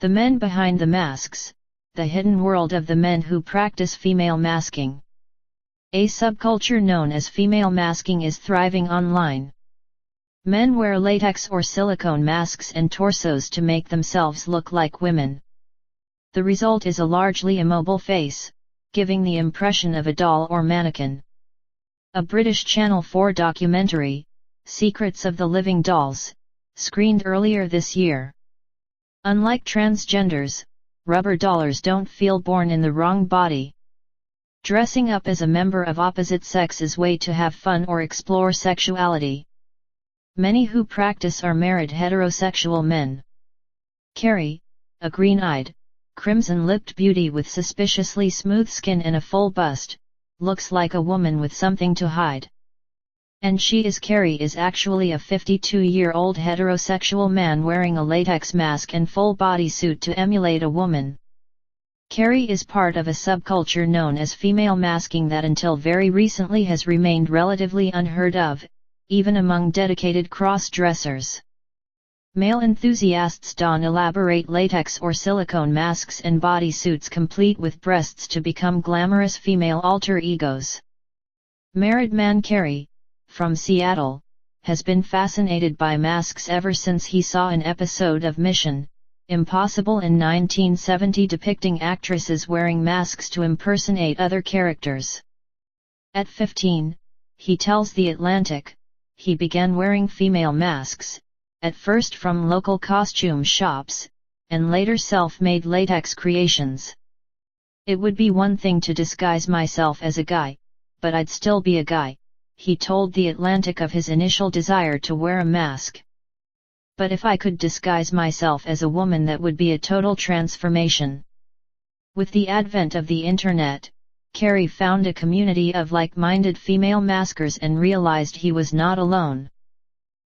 The men behind the masks, the hidden world of the men who practice female masking. A subculture known as female masking is thriving online. Men wear latex or silicone masks and torsos to make themselves look like women. The result is a largely immobile face, giving the impression of a doll or mannequin. A British Channel 4 documentary, Secrets of the Living Dolls, screened earlier this year. Unlike transgenders, rubber dolls don't feel born in the wrong body. Dressing up as a member of opposite sex is a way to have fun or explore sexuality. Many who practice are married heterosexual men. Carrie, a green-eyed, crimson-lipped beauty with suspiciously smooth skin and a full bust, looks like a woman with something to hide. And Carrie is actually a 52-year-old heterosexual man wearing a latex mask and full bodysuit to emulate a woman. Carrie is part of a subculture known as female masking that until very recently has remained relatively unheard of, even among dedicated cross-dressers. Male enthusiasts don elaborate latex or silicone masks and bodysuits complete with breasts to become glamorous female alter egos. Married man Carrie, from Seattle, has been fascinated by masks ever since he saw an episode of Mission Impossible in 1970 depicting actresses wearing masks to impersonate other characters. At 15, he tells The Atlantic, he began wearing female masks, at first from local costume shops, and later self-made latex creations. It would be one thing to disguise myself as a guy, but I'd still be a guy, he told The Atlantic of his initial desire to wear a mask. But if I could disguise myself as a woman, that would be a total transformation. With the advent of the internet, Carrie found a community of like-minded female maskers and realized he was not alone.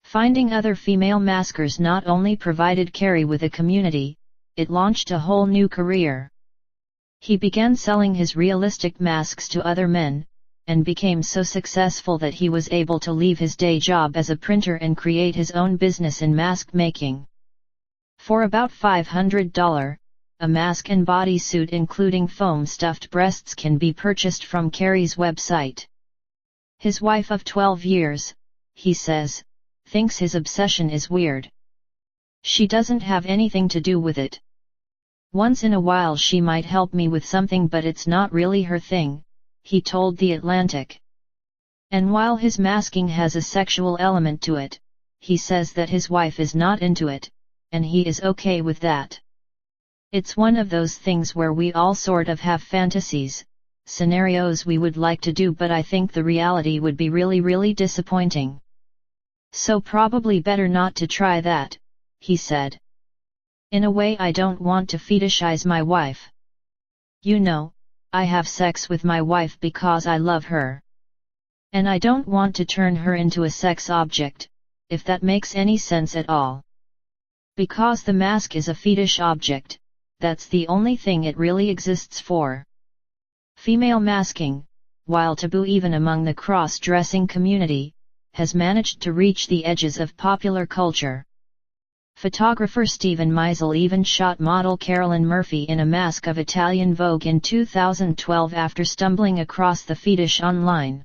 Finding other female maskers not only provided Carrie with a community, it launched a whole new career. He began selling his realistic masks to other men, and became so successful that he was able to leave his day job as a printer and create his own business in mask making. For about $500, a mask and bodysuit including foam stuffed breasts can be purchased from Carrie's website. His wife of 12 years, he says, thinks his obsession is weird. She doesn't have anything to do with it. Once in a while she might help me with something, but it's not really her thing, he told The Atlantic. And while his masking has a sexual element to it, he says that his wife is not into it, and he is okay with that. It's one of those things where we all sort of have fantasies, scenarios we would like to do, but I think the reality would be really disappointing. So probably better not to try that, he said. In a way, I don't want to fetishize my wife. You know, I have sex with my wife because I love her. And I don't want to turn her into a sex object, if that makes any sense at all. Because the mask is a fetish object, that's the only thing it really exists for. Female masking, while taboo even among the cross-dressing community, has managed to reach the edges of popular culture. Photographer Steven Meisel even shot model Carolyn Murphy in a mask of Italian Vogue in 2012 after stumbling across the fetish online.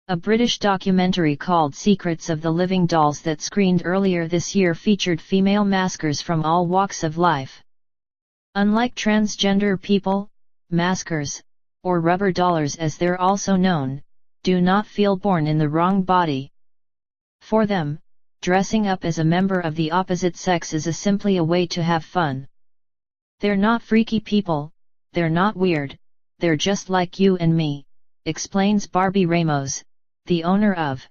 A British documentary called Secrets of the Living Dolls that screened earlier this year featured female maskers from all walks of life. Unlike transgender people, maskers, or rubber dollars as they're also known, do not feel born in the wrong body. For them, dressing up as a member of the opposite sex is simply a way to have fun. They're not freaky people, they're not weird, they're just like you and me, explains Barbie Ramos, the owner of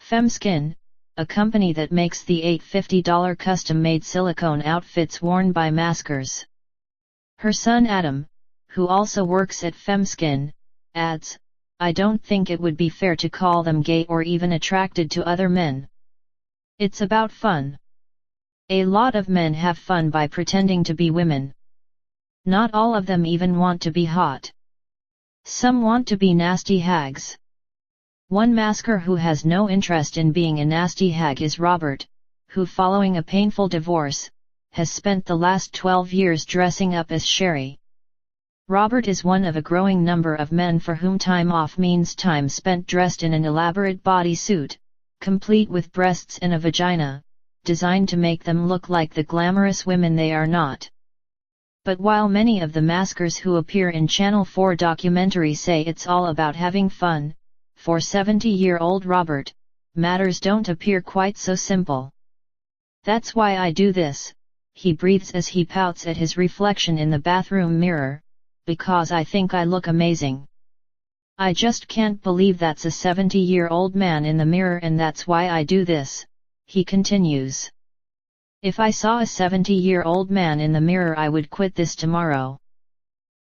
FemSkin, a company that makes the $850 custom-made silicone outfits worn by maskers. Her son Adam, who also works at FemSkin, adds, I don't think it would be fair to call them gay or even attracted to other men. It's about fun. A lot of men have fun by pretending to be women. Not all of them even want to be hot. Some want to be nasty hags. One masker who has no interest in being a nasty hag is Robert, who following a painful divorce, has spent the last 12 years dressing up as Sherry. Robert is one of a growing number of men for whom time off means time spent dressed in an elaborate bodysuit, complete with breasts and a vagina, designed to make them look like the glamorous women they are not. But while many of the maskers who appear in Channel 4 documentaries say it's all about having fun, for 70-year-old Robert, matters don't appear quite so simple. "That's why I do this," he breathes as he pouts at his reflection in the bathroom mirror, "because I think I look amazing. I just can't believe that's a 70-year-old man in the mirror, and that's why I do this," he continues. "If I saw a 70-year-old man in the mirror, I would quit this tomorrow."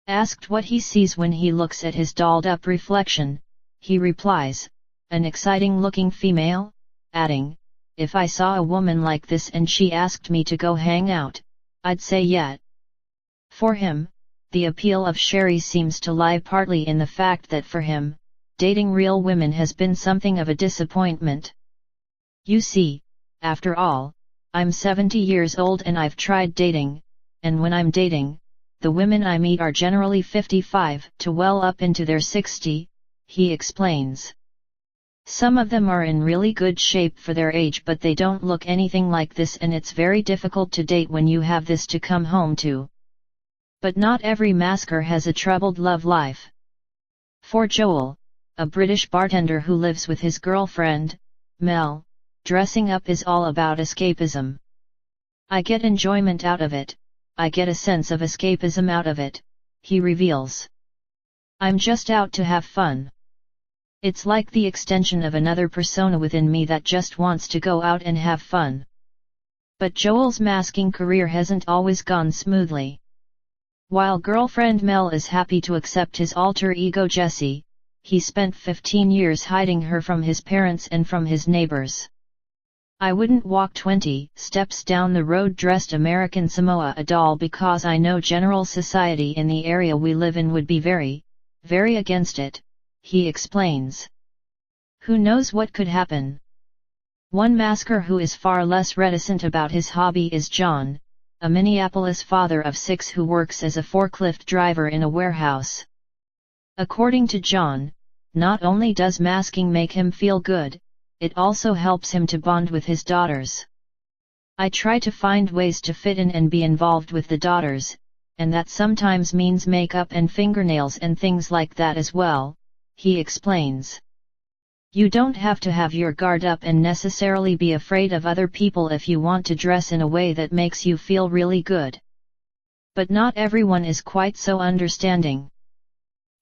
Asked what he sees when he looks at his dolled-up reflection, he replies, "An exciting-looking female," adding, "If I saw a woman like this and she asked me to go hang out, I'd say yeah." For him, the appeal of Sherry seems to lie partly in the fact that for him, dating real women has been something of a disappointment. "You see, after all, I'm 70 years old and I've tried dating, and when I'm dating, the women I meet are generally 55 to well up into their 60, he explains. "Some of them are in really good shape for their age, but they don't look anything like this, and it's very difficult to date when you have this to come home to." But not every masker has a troubled love life. For Joel, a British bartender who lives with his girlfriend, Mel, dressing up is all about escapism. "I get enjoyment out of it, I get a sense of escapism out of it," he reveals. "I'm just out to have fun. It's like the extension of another persona within me that just wants to go out and have fun." But Joel's masking career hasn't always gone smoothly. While girlfriend Mel is happy to accept his alter ego Jessie, he spent 15 years hiding her from his parents and from his neighbors. "I wouldn't walk 20 steps down the road dressed American Samoa a doll because I know general society in the area we live in would be very, very against it," he explains. Who knows what could happen? One masker who is far less reticent about his hobby is John, a Minneapolis father of 6 who works as a forklift driver in a warehouse. According to John, not only does masking make him feel good, it also helps him to bond with his daughters. "I try to find ways to fit in and be involved with the daughters, and that sometimes means makeup and fingernails and things like that as well," he explains. "You don't have to have your guard up and necessarily be afraid of other people if you want to dress in a way that makes you feel really good. But not everyone is quite so understanding."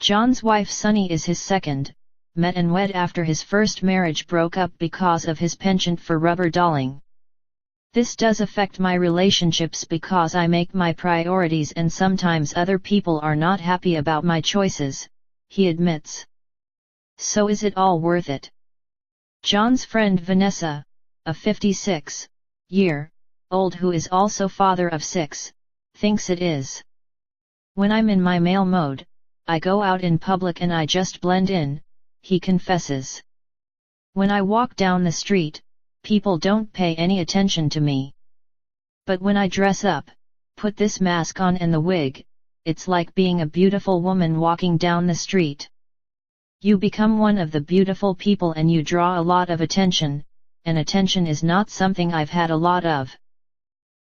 John's wife Sunny is his second, met and wed after his first marriage broke up because of his penchant for rubber dolling. "This does affect my relationships because I make my priorities and sometimes other people are not happy about my choices," he admits. So is it all worth it? John's friend Vanessa, a 56-year-old who is also father of 6, thinks it is. "When I'm in my male mode, I go out in public and I just blend in," he confesses. "When I walk down the street, people don't pay any attention to me. But when I dress up, put this mask on and the wig, it's like being a beautiful woman walking down the street. You become one of the beautiful people and you draw a lot of attention, and attention is not something I've had a lot of."